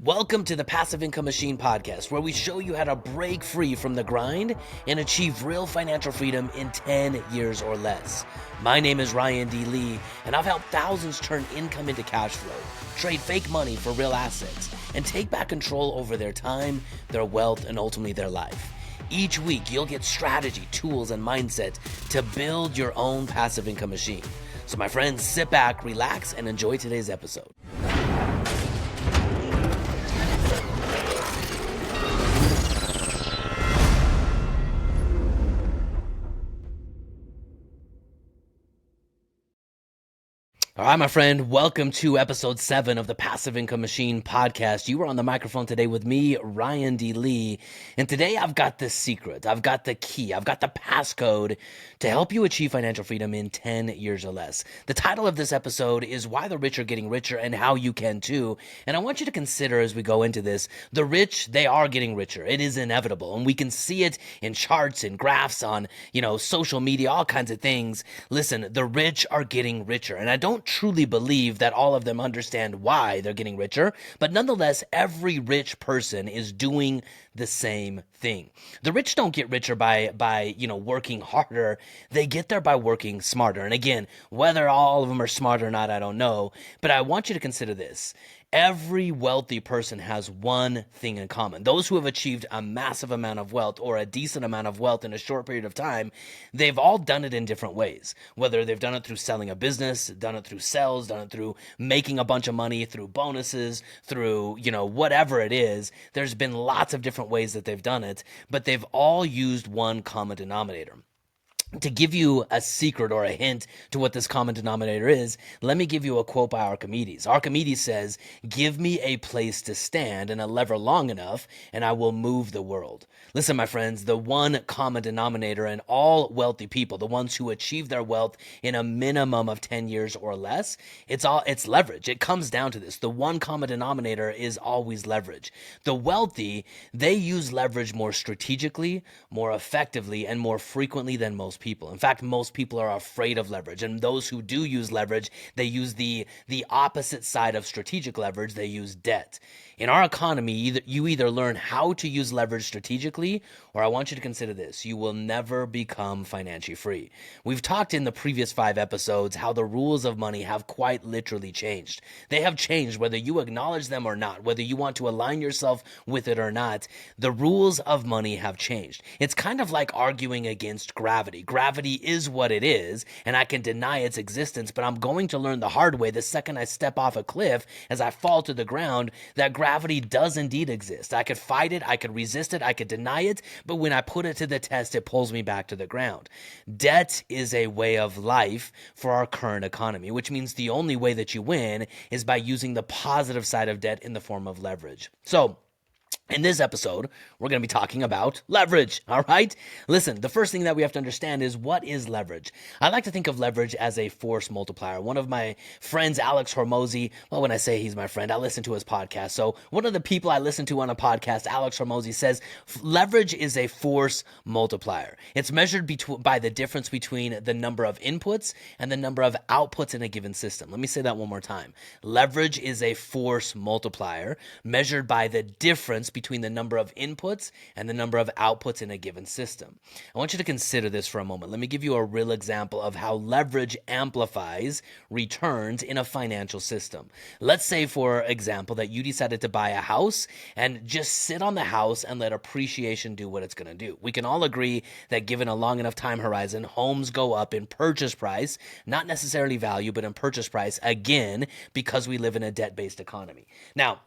Welcome to the Passive Income Machine podcast, where we show you how to break free from the grind and achieve real financial freedom in 10 years or less. My name is Ryan D. Lee, and I've helped thousands turn income into cash flow, trade fake money for real assets, and take back control over their time, their wealth, and ultimately their life. Each week, you'll get strategy, tools, and mindset to build your own passive income machine. So my friends, sit back, relax, and enjoy today's episode. All right, my friend, welcome to episode 7 of the Passive Income Machine podcast. You are on the microphone today with me, Ryan D. Lee, and today I've got the secret, I've got the key, I've got the passcode to help you achieve financial freedom in 10 years or less. The title of this episode is Why the Rich Are Getting Richer and How You Can Too, and I want you to consider as we go into this, the rich, they are getting richer. It is inevitable, and we can see it in charts and graphs on, social media, all kinds of things. Listen, the rich are getting richer, and I don't truly believe that all of them understand why they're getting richer, but nonetheless, every rich person is doing the same thing. The rich don't get richer by working harder. They get there by working smarter. And again, whether all of them are smart or not, I don't know, but I want you to consider this. Every wealthy person has one thing in common. Those who have achieved a massive amount of wealth or a decent amount of wealth in a short period of time, they've all done it in different ways. Whether they've done it through selling a business, done it through sales, done it through making a bunch of money, through bonuses, through, whatever it is. There's been lots of different ways that they've done it, but they've all used one common denominator. To give you a secret or a hint to what this common denominator is, let me give you a quote by Archimedes. Archimedes says, "Give me a place to stand and a lever long enough, and I will move the world." Listen, my friends, the one common denominator in all wealthy people, the ones who achieve their wealth in a minimum of 10 years or less, it's leverage. It comes down to this. The one common denominator is always leverage. The wealthy, they use leverage more strategically, more effectively, and more frequently than most people. In fact, most people are afraid of leverage, and those who do use leverage, they use the opposite side of strategic leverage. They use debt. In our economy, you either learn how to use leverage strategically, or I want you to consider this: you will never become financially free. We've talked in the previous 5 episodes how the rules of money have quite literally changed. They have changed whether you acknowledge them or not, whether you want to align yourself with it or not. The rules of money have changed. It's kind of like arguing against gravity. Gravity is what it is, and I can deny its existence, but I'm going to learn the hard way the second I step off a cliff as I fall to the ground that gravity does indeed exist. I could fight it, I could resist it, I could deny it, but when I put it to the test, it pulls me back to the ground. Debt is a way of life for our current economy, which means the only way that you win is by using the positive side of debt in the form of leverage. So, in this episode, we're going to be talking about leverage, all right? Listen, the first thing that we have to understand is, what is leverage? I like to think of leverage as a force multiplier. One of my friends, Alex Hormozi, well, when I say he's my friend, I listen to his podcast. So one of the people I listen to on a podcast, Alex Hormozi, says leverage is a force multiplier. It's measured by the difference between the number of inputs and the number of outputs in a given system. Let me say that one more time. Leverage is a force multiplier measured by the difference between the number of inputs and the number of outputs in a given system. I want you to consider this for a moment. Let me give you a real example of how leverage amplifies returns in a financial system. Let's say, for example, that you decided to buy a house and just sit on the house and let appreciation do what it's going to do. We can all agree that given a long enough time horizon, homes go up in purchase price, not necessarily value, but in purchase price, again, because we live in a debt-based economy. Now,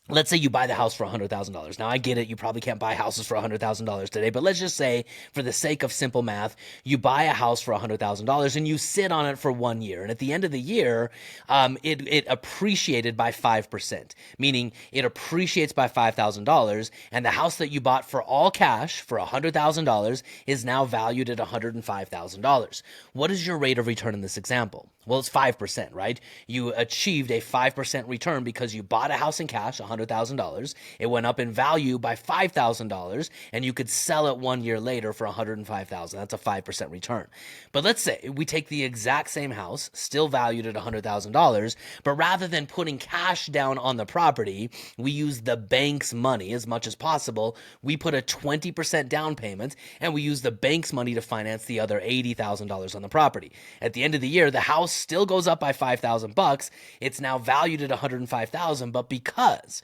let's say you buy the house for $100,000. Now, I get it. You probably can't buy houses for $100,000 today, but let's just say, for the sake of simple math, you buy a house for $100,000 and you sit on it for 1 year. And at the end of the year, it appreciated by 5%, meaning it appreciates by $5,000. And the house that you bought for all cash for $100,000 is now valued at $105,000. What is your rate of return in this example? Well, it's 5%, right? You achieved a 5% return because you bought a house in cash, $100,000. $100,000. It went up in value by $5,000, and you could sell it 1 year later for $105,000. That's a 5% return. But let's say we take the exact same house, still valued at $100,000, but rather than putting cash down on the property, we use the bank's money as much as possible. We put a 20% down payment, and we use the bank's money to finance the other $80,000 on the property. At the end of the year, the house still goes up by $5,000. It's now valued at $105,000, but because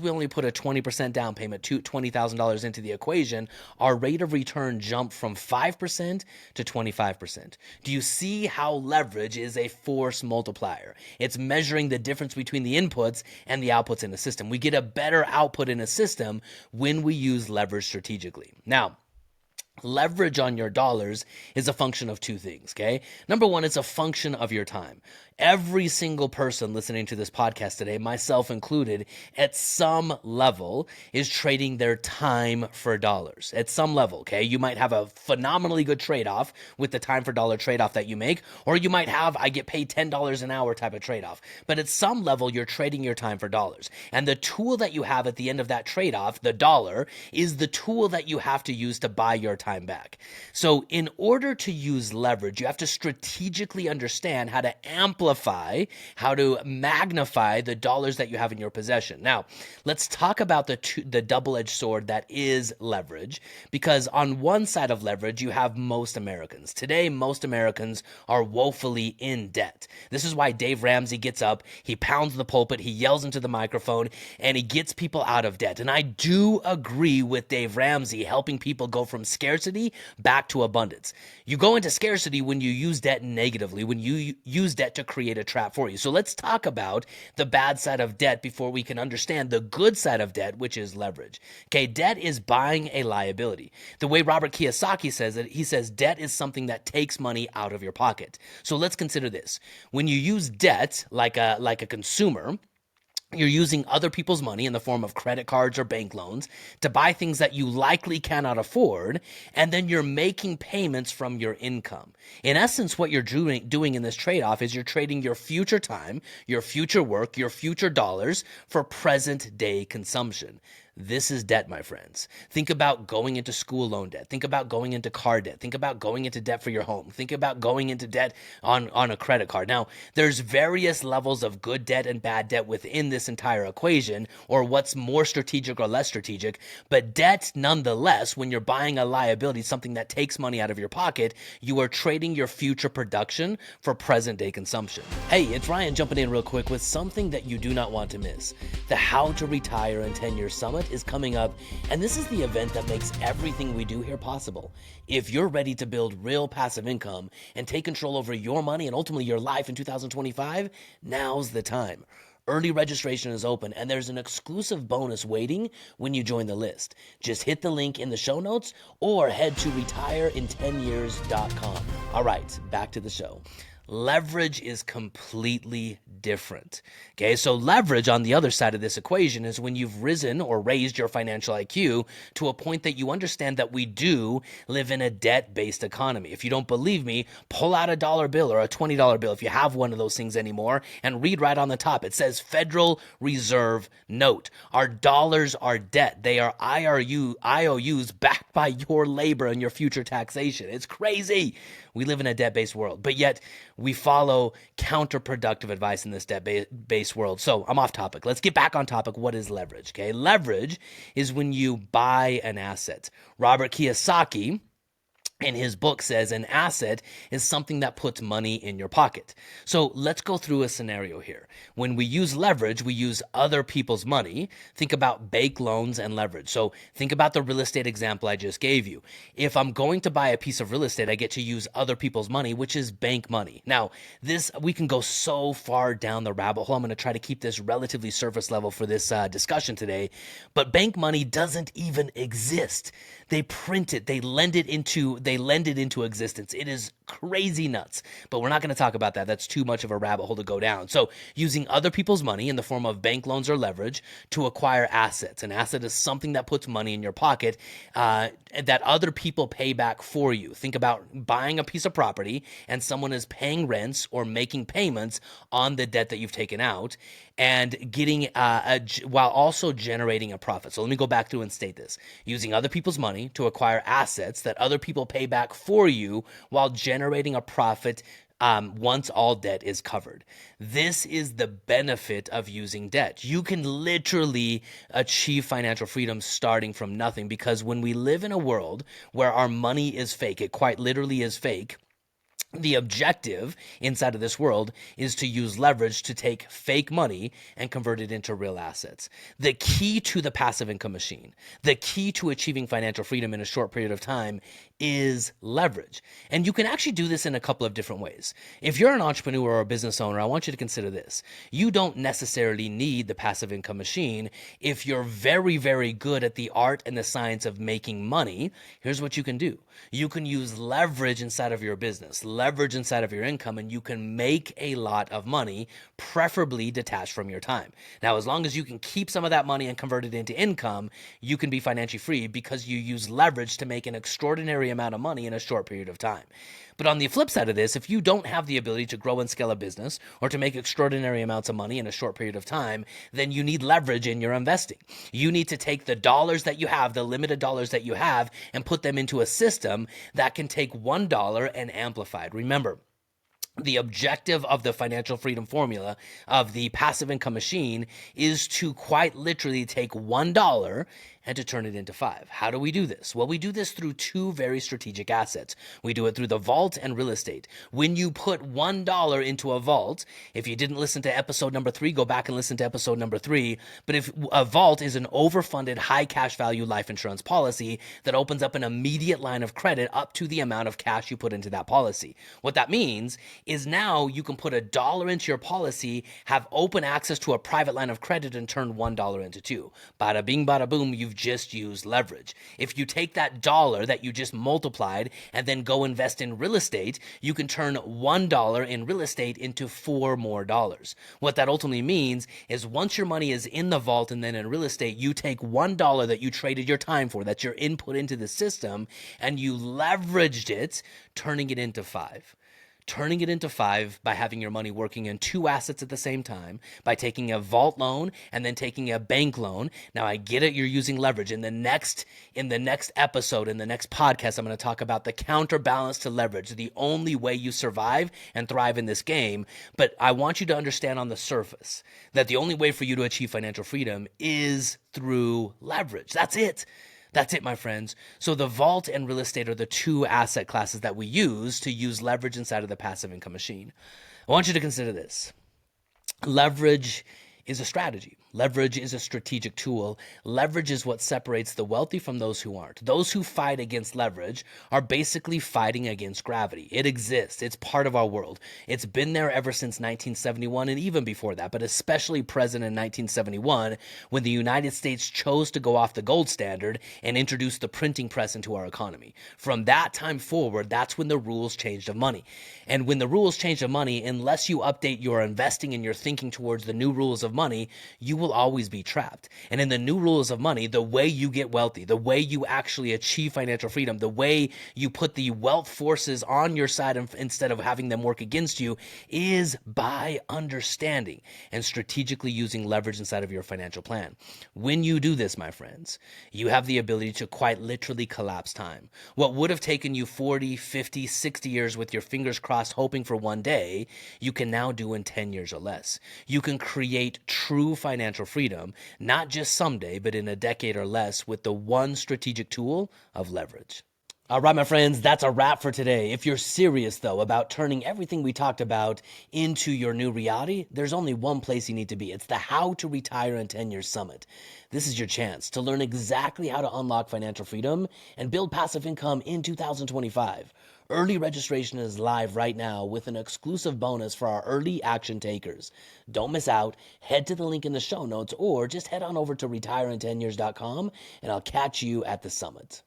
we only put a 20% down payment, $20,000 into the equation, our rate of return jumped from 5% to 25%. Do you see how leverage is a force multiplier? It's measuring the difference between the inputs and the outputs in a system. We get a better output in a system when we use leverage strategically. Now, leverage on your dollars is a function of two things, okay? Number one, it's a function of your time. Every single person listening to this podcast today, myself included, at some level is trading their time for dollars. At some level, okay? You might have a phenomenally good trade-off with the time for dollar trade-off that you make, or you might have, I get paid $10 an hour type of trade-off. But at some level, you're trading your time for dollars. And the tool that you have at the end of that trade-off, the dollar, is the tool that you have to use to buy your time back. So in order to use leverage, you have to strategically understand how to amplify, how to magnify the dollars that you have in your possession. Now, let's talk about the double-edged sword that is leverage, because on one side of leverage, you have most Americans. Today, most Americans are woefully in debt. This is why Dave Ramsey gets up, he pounds the pulpit, he yells into the microphone, and he gets people out of debt. And I do agree with Dave Ramsey helping people go from scarcity back to abundance. You go into scarcity when you use debt negatively, when you use debt to create a trap for you. So let's talk about the bad side of debt before we can understand the good side of debt, which is leverage. Okay, debt is buying a liability. The way Robert Kiyosaki says it, he says debt is something that takes money out of your pocket. So let's consider this. When you use debt like a consumer, you're using other people's money in the form of credit cards or bank loans to buy things that you likely cannot afford, and then you're making payments from your income. In essence, what you're doing in this trade-off is you're trading your future time, your future work, your future dollars for present-day consumption. This is debt, my friends. Think about going into school loan debt. Think about going into car debt. Think about going into debt for your home. Think about going into debt on a credit card. Now, there's various levels of good debt and bad debt within this entire equation, or what's more strategic or less strategic. But debt, nonetheless, when you're buying a liability, something that takes money out of your pocket, you are trading your future production for present-day consumption. Hey, it's Ryan jumping in real quick with something that you do not want to miss. The How to Retire in 10 Years Summit is coming up, and this is the event that makes everything we do here possible. If you're ready to build real passive income and take control over your money and ultimately your life in 2025, now's the time. Early registration is open, and there's an exclusive bonus waiting when you join the list. Just hit the link in the show notes or head to retireintenyears.com. All right, back to the show. Leverage is completely different. Okay, so leverage on the other side of this equation is when you've risen or raised your financial IQ to a point that you understand that we do live in a debt-based economy. If you don't believe me, pull out a dollar bill or a $20 bill if you have one of those things anymore and read right on the top. It says Federal Reserve Note. Our dollars are debt. They are IOUs backed by your labor and your future taxation. It's crazy. We live in a debt-based world, but yet we follow counterproductive advice in this debt-based world. So I'm off topic. Let's get back on topic. What is leverage? Okay, leverage is when you buy an asset. Robert Kiyosaki, in his book, says an asset is something that puts money in your pocket. So let's go through a scenario here. When we use leverage, we use other people's money. Think about bank loans and leverage. So think about the real estate example I just gave you. If I'm going to buy a piece of real estate, I get to use other people's money, which is bank money. Now, we can go so far down the rabbit hole. I'm going to try to keep this relatively surface level for this discussion today. But bank money doesn't even exist. They print it. They lend it into existence. It is crazy nuts. But we're not going to talk about that. That's too much of a rabbit hole to go down. So using other people's money in the form of bank loans or leverage to acquire assets. An asset is something that puts money in your pocket that other people pay back for you. Think about buying a piece of property and someone is paying rents or making payments on the debt that you've taken out and getting while also generating a profit. So let me go back through and state this. Using other people's money to acquire assets that other people pay back for you while generating a profit once all debt is covered. This is the benefit of using debt. You can literally achieve financial freedom starting from nothing, because when we live in a world where our money is fake, it quite literally is fake. The objective inside of this world is to use leverage to take fake money and convert it into real assets. The key to the passive income machine, the key to achieving financial freedom in a short period of time is leverage. And you can actually do this in a couple of different ways. If you're an entrepreneur or a business owner, I want you to consider this. You don't necessarily need the passive income machine. If you're very, very good at the art and the science of making money, here's what you can do. You can use leverage inside of your business, leverage inside of your income, and you can make a lot of money, preferably detached from your time. Now, as long as you can keep some of that money and convert it into income, you can be financially free because you use leverage to make an extraordinary amount of money in a short period of time. But on the flip side of this, if you don't have the ability to grow and scale a business or to make extraordinary amounts of money in a short period of time, then you need leverage in your investing. You need to take the dollars that you have, the limited dollars that you have, and put them into a system that can take $1 and amplify it. Remember, the objective of the financial freedom formula of the passive income machine is to quite literally take $1 and to turn it into 5. How do we do this? Well, we do this through two very strategic assets. We do it through the vault and real estate. When you put $1 into a vault, if you didn't listen to episode number 3, go back and listen to episode number 3. But if a vault is an overfunded high cash value life insurance policy that opens up an immediate line of credit up to the amount of cash you put into that policy. What that means is now you can put $1 into your policy, have open access to a private line of credit, and turn $1 into 2. Bada bing, bada boom, you've just used leverage. If you take that dollar that you just multiplied and then go invest in real estate, you can turn $1 in real estate into $4 more. What that ultimately means is once your money is in the vault and then in real estate, you take $1 that you traded your time for, that's your input into the system, and you leveraged it, turning it into 5. Turning it into 5 by having your money working in 2 assets at the same time, by taking a vault loan and then taking a bank loan. Now, I get it, you're using leverage. In the next episode, in the next podcast, I'm going to talk about the counterbalance to leverage, the only way you survive and thrive in this game. But I want you to understand on the surface that the only way for you to achieve financial freedom is through leverage. That's it. That's it, my friends. So the vault and real estate are the 2 asset classes that we use to use leverage inside of the passive income machine. I want you to consider this. Leverage is a strategy. Leverage is a strategic tool. Leverage is what separates the wealthy from those who aren't. Those who fight against leverage are basically fighting against gravity. It exists. It's part of our world. It's been there ever since 1971 and even before that, but especially present in 1971 when the United States chose to go off the gold standard and introduce the printing press into our economy. From that time forward, that's when the rules changed of money. And when the rules changed of money, unless you update your investing and your thinking towards the new rules of money, you will always be trapped. And in the new rules of money, the way you get wealthy, the way you actually achieve financial freedom, the way you put the wealth forces on your side instead of having them work against you is by understanding and strategically using leverage inside of your financial plan. When you do this, my friends, you have the ability to quite literally collapse time. What would have taken you 40, 50, 60 years with your fingers crossed hoping for one day, you can now do in 10 years or less. You can create true financial freedom, not just someday, but in a decade or less with the one strategic tool of leverage. All right, my friends, that's a wrap for today. If you're serious, though, about turning everything we talked about into your new reality, there's only one place you need to be. It's the How to Retire in 10 Years Summit. This is your chance to learn exactly how to unlock financial freedom and build passive income in 2025. Early registration is live right now with an exclusive bonus for our early action takers. Don't miss out. Head to the link in the show notes or just head on over to retireintenyears.com and I'll catch you at the summit.